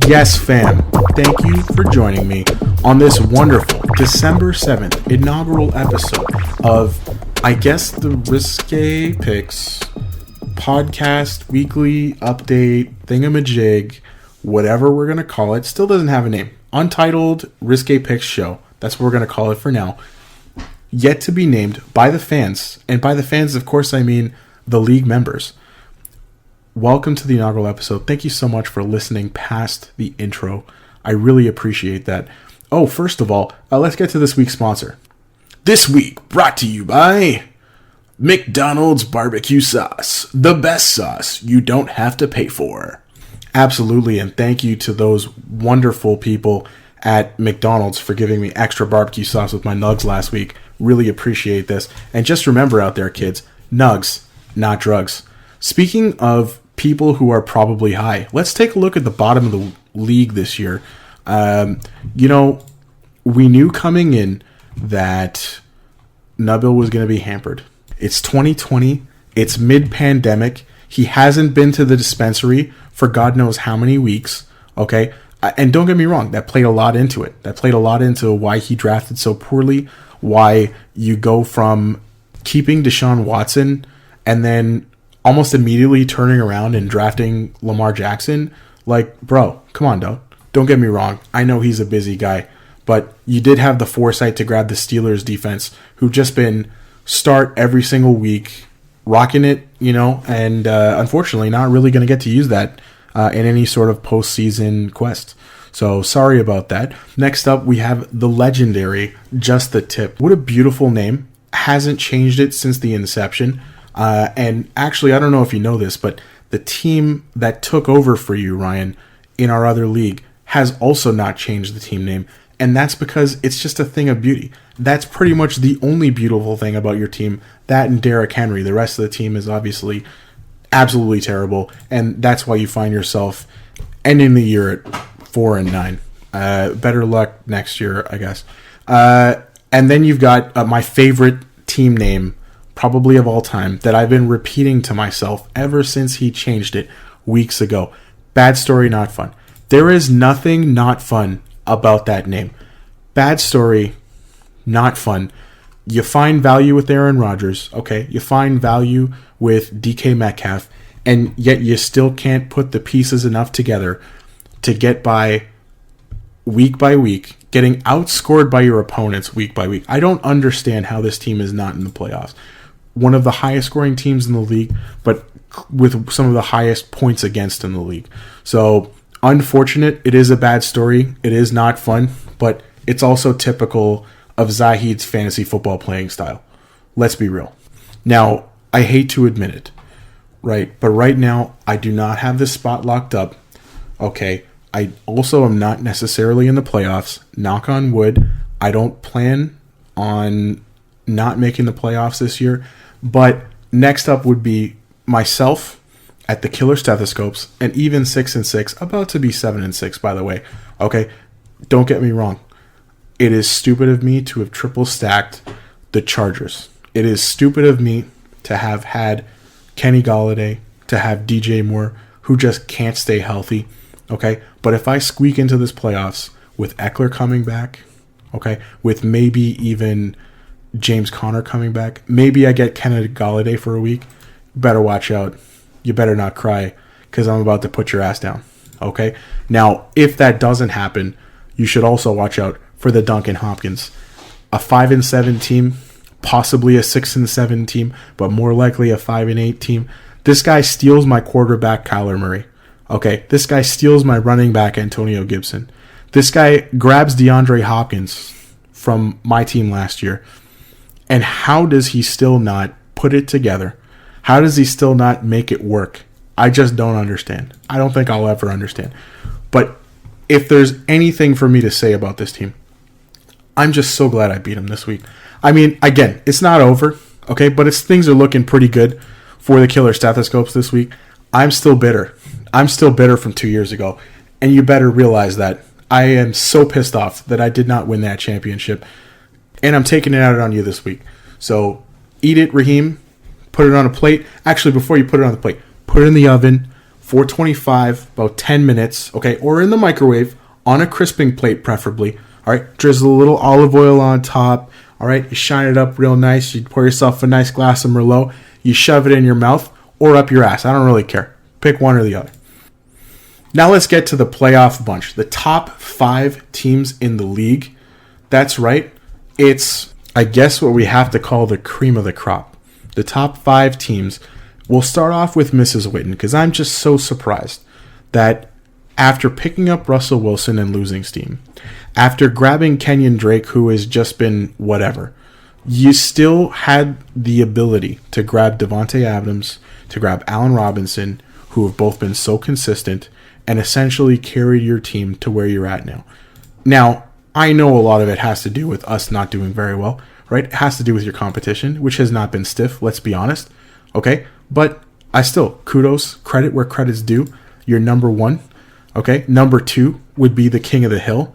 Yes, fam. Thank you for joining me on this wonderful December 7th inaugural episode of, I guess, the Risque Picks podcast weekly update thingamajig, whatever we're going to call it. Still doesn't have a name. Untitled Risque Picks show. That's what we're going to call it for now. Yet to be named by the fans. And by the fans, of course, I mean the league members. Welcome to the inaugural episode. Thank you so much for listening past the intro. I really appreciate that. Oh, first of all, let's get to this week's sponsor. This week, brought to you by McDonald's barbecue sauce. The best sauce you don't have to pay for. Absolutely, and thank you to those wonderful people at McDonald's for giving me extra barbecue sauce with my nugs last week. Really appreciate this. And just remember out there, kids, nugs, not drugs. Speaking of people who are probably high, let's take a look at the bottom of the league this year. We knew coming in that Nabil was going to be hampered. It's 2020. It's mid-pandemic. He hasn't been to the dispensary for God knows how many weeks. Okay? And don't get me wrong, that played a lot into it. That played a lot into why he drafted so poorly, why you go from keeping Deshaun Watson and then almost immediately turning around and drafting Lamar Jackson. Like, bro, come on, dog. Don't get me wrong. I know he's a busy guy, but you did have the foresight to grab the Steelers defense, who've just been start every single week, rocking it, and unfortunately not really going to get to use that in any sort of postseason quest. So sorry about that. Next up, we have the legendary Just the Tip. What a beautiful name. Hasn't changed it since the inception. And actually, I don't know if you know this, but the team that took over for you, Ryan, in our other league has also not changed the team name. And that's because it's just a thing of beauty. That's pretty much the only beautiful thing about your team. That and Derrick Henry. The rest of the team is obviously absolutely terrible. And that's why you find yourself ending the year at 4-9. Better luck next year, I guess. And then you've got my favorite team name, probably of all time, that I've been repeating to myself ever since he changed it weeks ago. Bad story, not fun. There is nothing not fun about that name. Bad story, not fun. You find value with Aaron Rodgers, okay? You find value with DK Metcalf, and yet you still can't put the pieces enough together to get by week by week, getting outscored by your opponents week by week. I don't understand how this team is not in the playoffs. One of the highest scoring teams in the league, but with some of the highest points against in the league. So, unfortunate. It is a bad story. It is not fun, but it's also typical of Zahid's fantasy football playing style. Let's be real. Now, I hate to admit it, right? But right now, I do not have this spot locked up. Okay. I also am not necessarily in the playoffs. Knock on wood. I don't plan on not making the playoffs this year. But next up would be myself at the Killer Stethoscopes, and even 6-6, about to be 7-6, by the way. Okay, don't get me wrong. It is stupid of me to have triple stacked the Chargers. It is stupid of me to have had Kenny Golladay, to have DJ Moore, who just can't stay healthy. Okay, but if I squeak into this playoffs with Eckler coming back, okay, with maybe even James Conner coming back, maybe I get Kenny Golladay for a week, you better watch out. You better not cry, because I'm about to put your ass down. Okay? Now, if that doesn't happen, you should also watch out for the Duncan Hopkins. A 5-7 team, possibly a 6-7 team, but more likely a 5-8 team. This guy steals my quarterback, Kyler Murray. Okay? This guy steals my running back, Antonio Gibson. This guy grabs DeAndre Hopkins from my team last year. And how does he still not put it together? How does he still not make it work? I just don't understand. I don't think I'll ever understand. But if there's anything for me to say about this team, I'm just so glad I beat him this week. I mean, again, it's not over, okay? But things are looking pretty good for the Killer Stethoscopes this week. I'm still bitter. I'm still bitter from 2 years ago. And you better realize that. I am so pissed off that I did not win that championship. And I'm taking it out on you this week. So eat it, Raheem. Put it on a plate. Actually, before you put it on the plate, put it in the oven 425, about 10 minutes, okay, or in the microwave on a crisping plate, preferably. All right, drizzle a little olive oil on top. All right, you shine it up real nice. You pour yourself a nice glass of Merlot. You shove it in your mouth or up your ass. I don't really care. Pick one or the other. Now let's get to the playoff bunch. The top 5 teams in the league. That's right. It's, I guess, what we have to call the cream of the crop. The top 5 teams. We'll start off with Mrs. Witten, because I'm just so surprised that after picking up Russell Wilson and losing steam, after grabbing Kenyon Drake, who has just been whatever, you still had the ability to grab Devontae Adams, to grab Allen Robinson, who have both been so consistent, and essentially carried your team to where you're at now. Now, I know a lot of it has to do with us not doing very well, right? It has to do with your competition, which has not been stiff, let's be honest. Okay? But I still, kudos, credit where credit's due. You're number 1. Okay? Number 2 would be the king of the hill.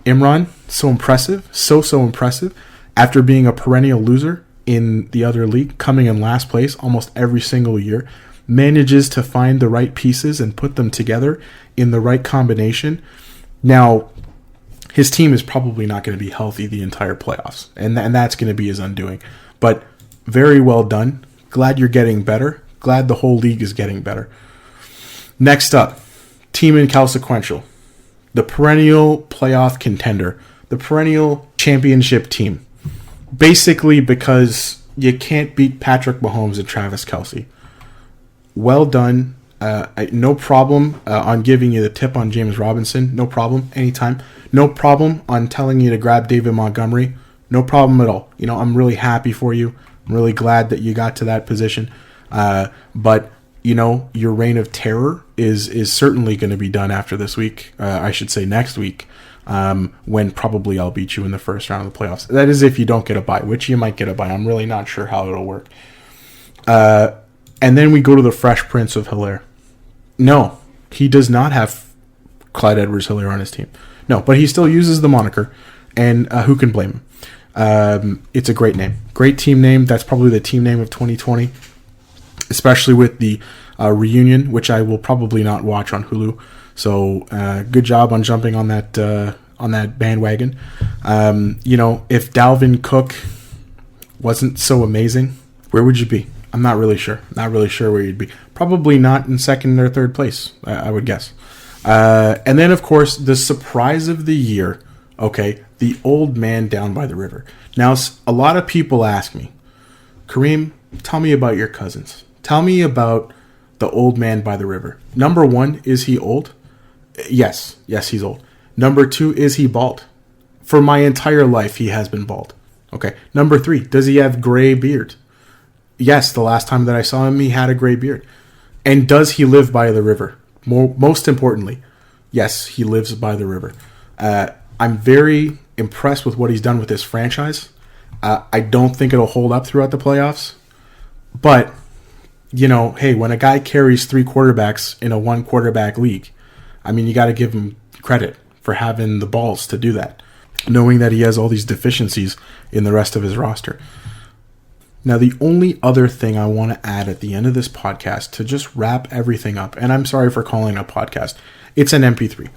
Imran, so impressive. So impressive. After being a perennial loser in the other league, coming in last place almost every single year, manages to find the right pieces and put them together in the right combination. Now, his team is probably not going to be healthy the entire playoffs, and that's going to be his undoing. But very well done. Glad you're getting better. Glad the whole league is getting better. Next up, team inconsequential. The perennial playoff contender. The perennial championship team. Basically because you can't beat Patrick Mahomes and Travis Kelce. Well done. No problem on giving you the tip on James Robinson. No problem. Anytime. No problem on telling you to grab David Montgomery. No problem at all. You know, I'm really happy for you. I'm really glad that you got to that position. But, you know, your reign of terror is certainly going to be done after this week. I should say next week, when probably I'll beat you in the first round of the playoffs. That is if you don't get a bye, which you might get a bye. I'm really not sure how it'll work. And then we go to the Fresh Prince of Hilaire. No, he does not have Clyde Edwards-Hilaire on his team. No, but he still uses the moniker, and who can blame him? It's a great name. Great team name. That's probably the team name of 2020, especially with the reunion, which I will probably not watch on Hulu. So good job on jumping on that bandwagon. You know, if Dalvin Cook wasn't so amazing, where would you be? I'm not really sure. Not really sure where you'd be. Probably not in second or third place, I would guess. And then, of course, the surprise of the year, okay, the old man down by the river. Now, a lot of people ask me, Kareem, tell me about your cousins. Tell me about the old man by the river. Number 1, is he old? Yes, he's old. Number 2, is he bald? For my entire life, he has been bald. Okay. Number 3, does he have gray beard? Yes, the last time that I saw him, he had a gray beard. And does he live by the river? Most importantly, yes, he lives by the river. I'm very impressed with what he's done with this franchise. I don't think it'll hold up throughout the playoffs. But, you know, hey, when a guy carries 3 quarterbacks in a 1-quarterback league, I mean, you got to give him credit for having the balls to do that, knowing that he has all these deficiencies in the rest of his roster. Now, the only other thing I want to add at the end of this podcast to just wrap everything up, and I'm sorry for calling it a podcast, it's an MP3.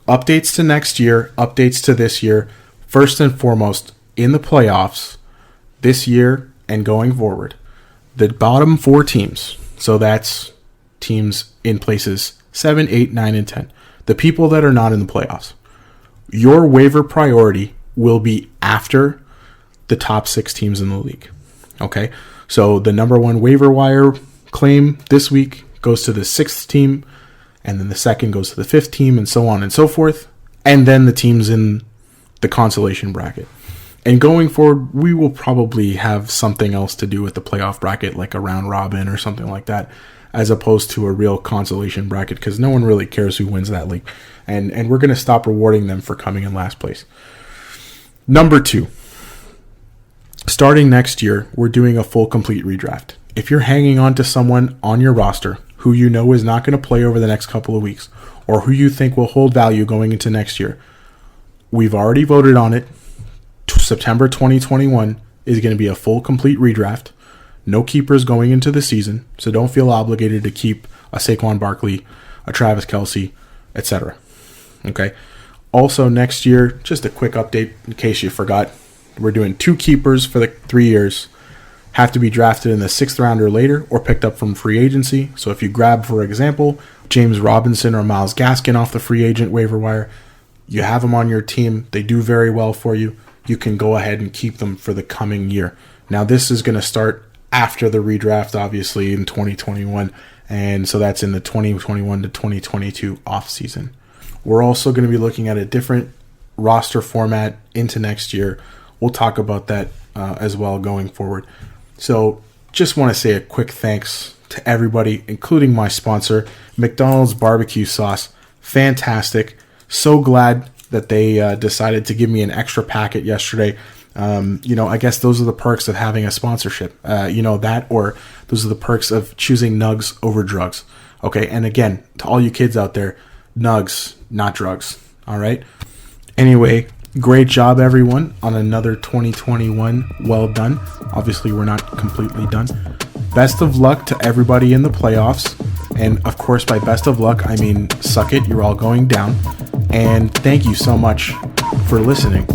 Updates to next year, updates to this year. First and foremost, in the playoffs, this year and going forward, the bottom 4 teams, so that's teams in places 7, 8, 9, and 10, the people that are not in the playoffs, your waiver priority will be after the top 6 teams in the league. Okay? So the number 1 waiver wire claim this week goes to the 6th team, and then the second goes to the 5th team, and so on and so forth, and then the teams in the consolation bracket. And going forward, we will probably have something else to do with the playoff bracket, like a round robin or something like that, as opposed to a real consolation bracket, because no one really cares who wins that league. And we're going to stop rewarding them for coming in last place. Number 2. Starting next year, we're doing a full complete redraft. If you're hanging on to someone on your roster who you know is not going to play over the next couple of weeks, or who you think will hold value going into next year, we've already voted on it. September 2021 is going to be a full complete redraft. No keepers going into the season, so don't feel obligated to keep a Saquon Barkley, a Travis Kelce, etc. Okay. Also, next year, just a quick update in case you forgot, we're doing 2 keepers for the 3 years. Have to be drafted in the 6th round or later or picked up from free agency. So if you grab, for example, James Robinson or Myles Gaskin off the free agent waiver wire, you have them on your team, they do very well for you, you can go ahead and keep them for the coming year. Now, this is going to start after the redraft, obviously, in 2021, and so that's in the 2021 to 2022 offseason. We're also going to be looking at a different roster format into next year. We'll talk about that as well going forward. So just want to say a quick thanks to everybody, including my sponsor, McDonald's Barbecue Sauce. Fantastic. So glad that they decided to give me an extra packet yesterday. I guess those are the perks of having a sponsorship. That, or those are the perks of choosing nugs over drugs. Okay, and again, to all you kids out there, nugs, not drugs. All right? Anyway, great job, everyone, on another 2021. Well done. Obviously, we're not completely done. Best of luck to everybody in the playoffs. And, of course, by best of luck, I mean suck it. You're all going down. And thank you so much for listening.